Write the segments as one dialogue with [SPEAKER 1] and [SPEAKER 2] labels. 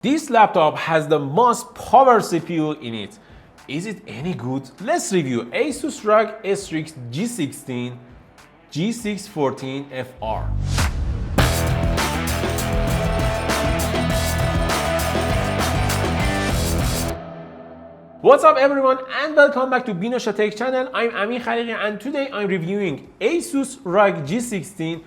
[SPEAKER 1] This laptop has the most power CPU in it. Is it any good? Let's review Asus ROG RTX G614FR. What's up everyone and welcome back to Binosha Tech channel. I'm Amin Khaliqi and today I'm reviewing Asus ROG G16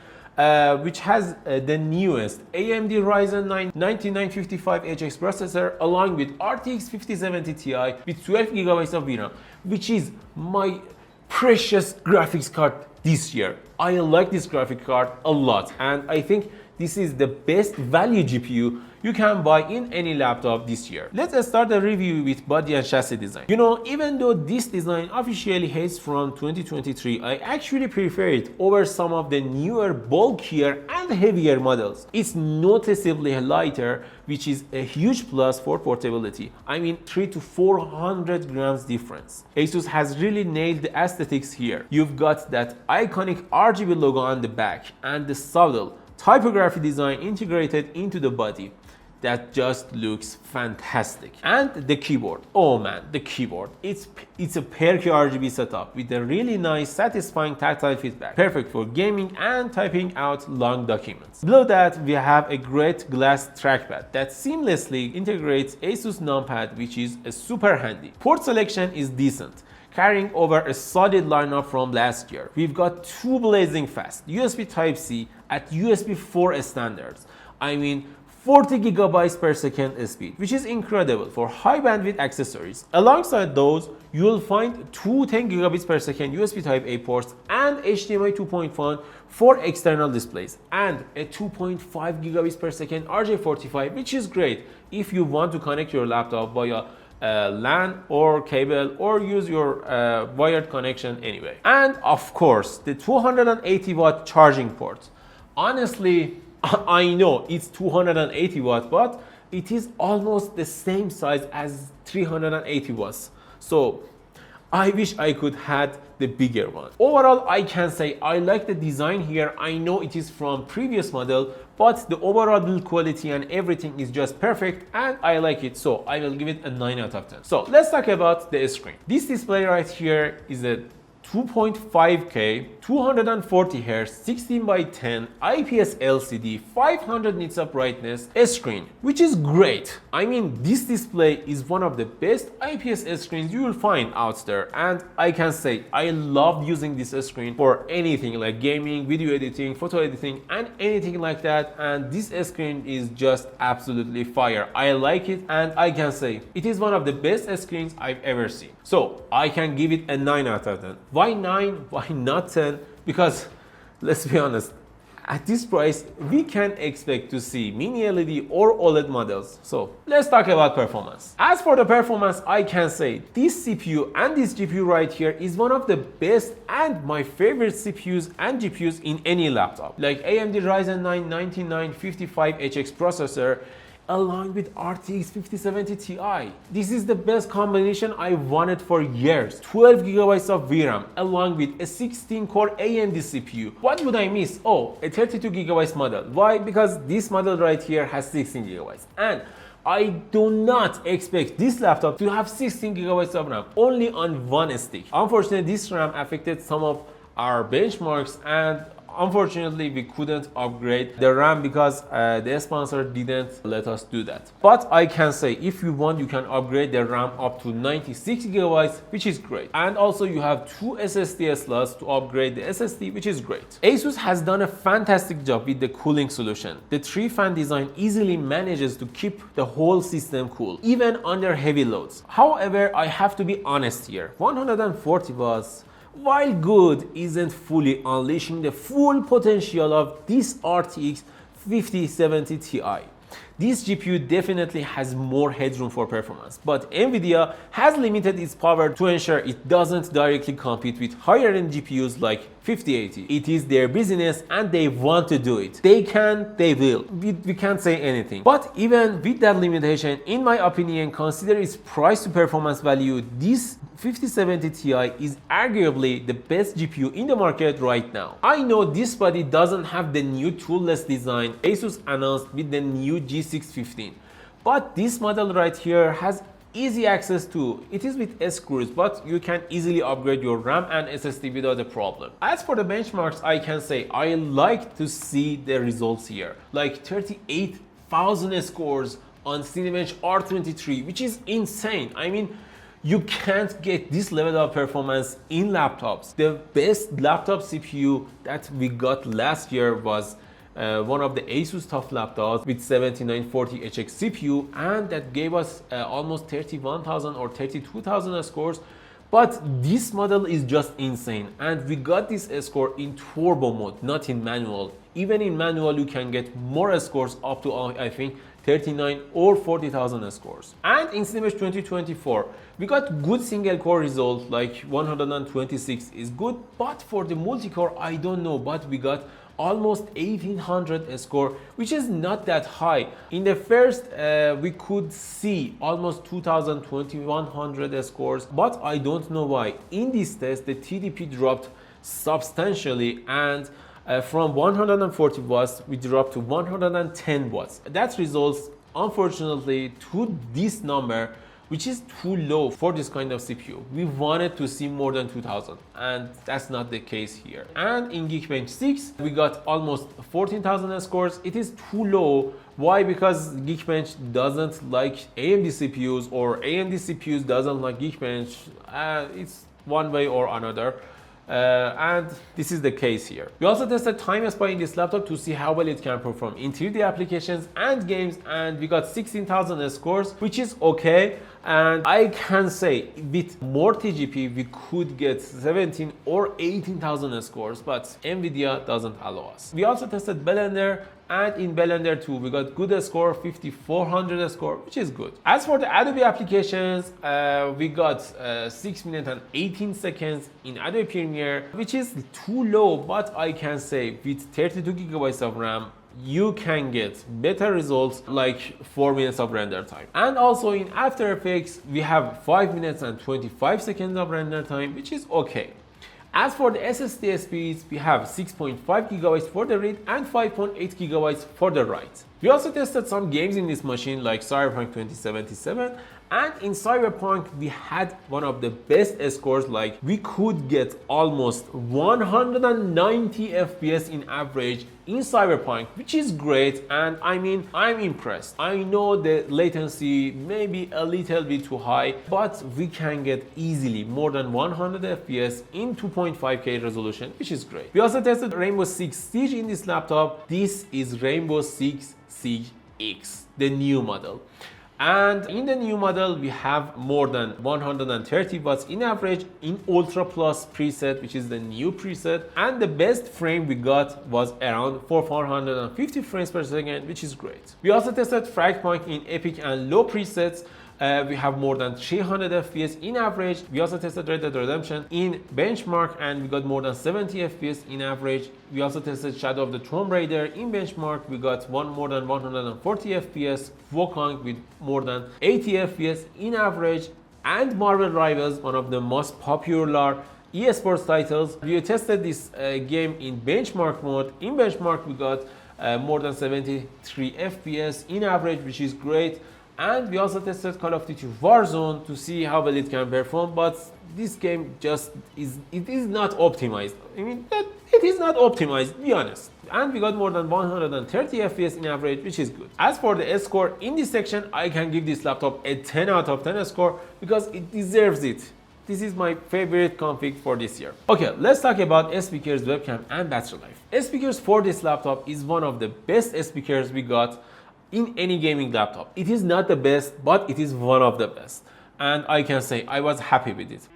[SPEAKER 1] which has the newest AMD Ryzen 9 9955HX processor along with RTX 5070 Ti with 12GB of VRAM, which is my precious graphics card this year. I like this graphic card a lot and I think this is the best value GPU you can buy in any laptop this year. Let's start the review with body and chassis design. You know, even though this design officially hates from 2023, I actually prefer it over some of the newer, bulkier and heavier models. It's noticeably lighter, which is a huge plus for portability. I mean, 300 to 400 grams difference. Asus has really nailed the aesthetics here. You've got that iconic RGB logo on the back and the subtle typography design integrated into the body. That just looks fantastic. And the keyboard, oh man, the keyboard. It's a perky RGB setup with a really nice, satisfying tactile feedback. Perfect for gaming and typing out long documents. Below that, we have a great glass trackpad that seamlessly integrates Asus numpad, which is super handy. Port selection is decent, carrying over a solid lineup from last year. We've got two blazing fast USB Type-C at USB 4 standards. I mean, 40 gigabytes per second speed, which is incredible for high bandwidth accessories. Alongside those, you will find two 10 gigabits per second USB Type-A ports and HDMI 2.1 for external displays, and a 2.5 gigabits per second RJ45, which is great if you want to connect your laptop via LAN or cable or use your wired connection anyway. And of course, the 280 watt charging port. Honestly, I know it's 280 watts, but it is almost the same size as 380 watts. So I wish I could had the bigger one. Overall, I can say I like the design here. I know it is from previous model, but the overall build quality and everything is just perfect and I like it. So I will give it a 9 out of 10. So let's talk about the screen. This display right here is a 2.5K, 240 Hz, 16 by 10 IPS LCD, 500 nits of brightness screen, which is great. I mean, this display is one of the best IPS screens you will find out there, and I can say I love using this screen for anything like gaming, video editing, photo editing, and anything like that. And this screen is just absolutely fire. I like it, and I can say it is one of the best screens I've ever seen. So I can give it a 9 out of 10. Why 9? Why not 10? Because let's be honest, at this price, we can expect to see mini LED or OLED models. So let's talk about performance. As for the performance, I can say this CPU and this GPU right here is one of the best and my favorite CPUs and GPUs in any laptop. Like AMD Ryzen 9 9955HX processor along with RTX 5070 Ti. This is the best combination I wanted for years. 12 gigabytes of VRAM along with a 16-core AMD CPU. What would I miss? Oh, a 32 gigabytes model. Why? Because this model right here has 16 gigabytes. And I do not expect this laptop to have 16 gigabytes of RAM only on one stick. Unfortunately, this RAM affected some of our benchmarks and unfortunately, we couldn't upgrade the RAM because the sponsor didn't let us do that. But I can say if you want, you can upgrade the RAM up to 96 gigabytes, which is great. And also you have two SSD slots to upgrade the SSD, which is great. Asus has done a fantastic job with the cooling solution. The 3-fan design easily manages to keep the whole system cool, even under heavy loads. However, I have to be honest here. 140 watts, while good, isn't fully unleashing the full potential of this RTX 5070 Ti. This GPU definitely has more headroom for performance, but Nvidia has limited its power to ensure it doesn't directly compete with higher-end GPUs like 5080. It is their business and they want to do it. They can, they will. We can't say anything. But even with that limitation, in my opinion, consider its price to performance value, this 5070 Ti is arguably the best GPU in the market right now. I know this body doesn't have the new toolless design Asus announced with the new G615, But this model right here has easy access to, it is with screws, but you can easily upgrade your RAM and SSD without a problem. As for the benchmarks, I can say I like to see the results here, like 38,000 scores on Cinebench R23, which is insane. I mean, you can't get this level of performance in laptops. The best laptop CPU that we got last year was one of the Asus TUF laptops with 7940HX CPU, and that gave us almost 31,000 or 32,000 scores. But this model is just insane, and we got this score in turbo mode, not in manual. Even in manual you can get more scores, up to I think 39 or 40,000 scores. And in Cinebench 2024 we got good single core result, like 126 is good, but for the multi-core I don't know, but we got almost 1800 score, which is not that high. In the first we could see almost 2000, 2100 scores, but I don't know why. In this test the TDP dropped substantially, and from 140 watts we dropped to 110 watts. That results unfortunately to this number, which is too low for this kind of CPU. We wanted to see more than 2000, and that's not the case here. And in Geekbench 6 we got almost 14,000 scores. It is too low. Why? Because Geekbench doesn't like AMD CPUs, or AMD CPUs doesn't like Geekbench. It's one way or another. And this is the case here. We also tested time spy in this laptop to see how well it can perform in 3D applications and games, and we got 16,000 scores, which is okay. And I can say with more TGP we could get 17 or 18,000 scores, but Nvidia doesn't allow us. We also tested Blender, and in Blender 2 we got good score, 5400 score, which is good. As for the Adobe applications, we got 6 minutes and 18 seconds in Adobe Premiere, which is too low, but I can say with 32 gigabytes of RAM you can get better results, like 4 minutes of render time. And also in After Effects we have 5 minutes and 25 seconds of render time, which is okay. As for the SSD speeds, we have 6.5 gigabytes for the read and 5.8 gigabytes for the write. We also tested some games in this machine, like Cyberpunk 2077, and in Cyberpunk we had one of the best scores, like we could get almost 190 FPS in average in Cyberpunk, which is great. And I mean, I'm impressed. I know the latency may be a little bit too high, but we can get easily more than 100 FPS in 2.5K resolution, which is great. We also tested Rainbow Six Siege in this laptop. This is Rainbow Six Siege X, the new model. And in the new model we have more than 130 watts in average in Ultra Plus preset, which is the new preset, and the best frame we got was around 450 frames per second, which is great. We also tested Fragpunk in epic and low presets. We have more than 300 FPS in average. We also tested Red Dead Redemption in benchmark, and we got more than 70 FPS in average. We also tested Shadow of the Tomb Raider in benchmark. We got more than 140 FPS. Wukong with more than 80 FPS in average. And Marvel Rivals, one of the most popular esports titles. We tested this game in benchmark mode. In benchmark we got more than 73 FPS in average, which is great. And we also tested Call of Duty Warzone to see how well it can perform, but this game just is not optimized. I mean, it is not optimized, be honest. And we got more than 130 FPS in average, which is good. As for the score in this section, I can give this laptop a 10 out of 10 score because it deserves it. This is my favorite config for this year. Okay, let's talk about speakers, webcam, and battery life. Speakers for this laptop is one of the best speakers we got in any gaming laptop. It is not the best, but it is one of the best. And I can say I was happy with it.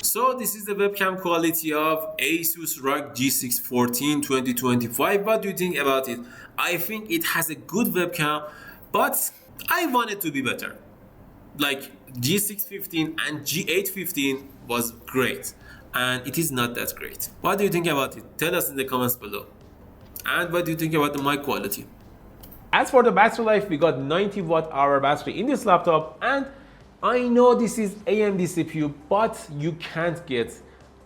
[SPEAKER 1] So this is the webcam quality of Asus ROG G614 2025. What do you think about it? I think it has a good webcam, but I want it to be better. Like, G615 and G815 was great, and it is not that great. What do you think about it? Tell us in the comments below. And what do you think about the mic quality? As for the battery life, we got 90 watt hour battery in this laptop, and I know this is AMD CPU, but you can't get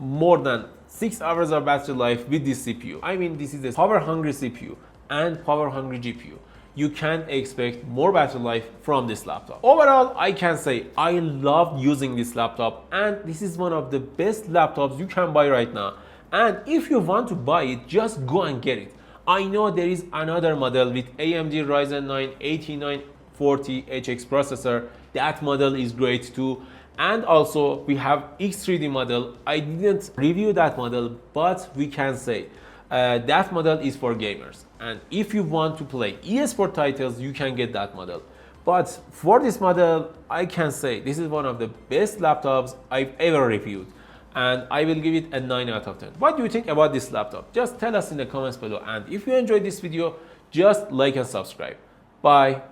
[SPEAKER 1] more than 6 hours of battery life with this CPU. I mean, this is a power hungry CPU and power hungry GPU. You can expect more battery life from this laptop. Overall, I can say I love using this laptop, and this is one of the best laptops you can buy right now. And if you want to buy it, just go and get it. I know there is another model with AMD Ryzen 9 8940HX processor. That model is great too. And also we have X3D model. I didn't review that model, but we can say that model is for gamers. And if you want to play eSport titles, you can get that model. But for this model, I can say this is one of the best laptops I've ever reviewed. And I will give it a 9 out of 10. What do you think about this laptop? Just tell us in the comments below. And if you enjoyed this video, just like and subscribe. Bye.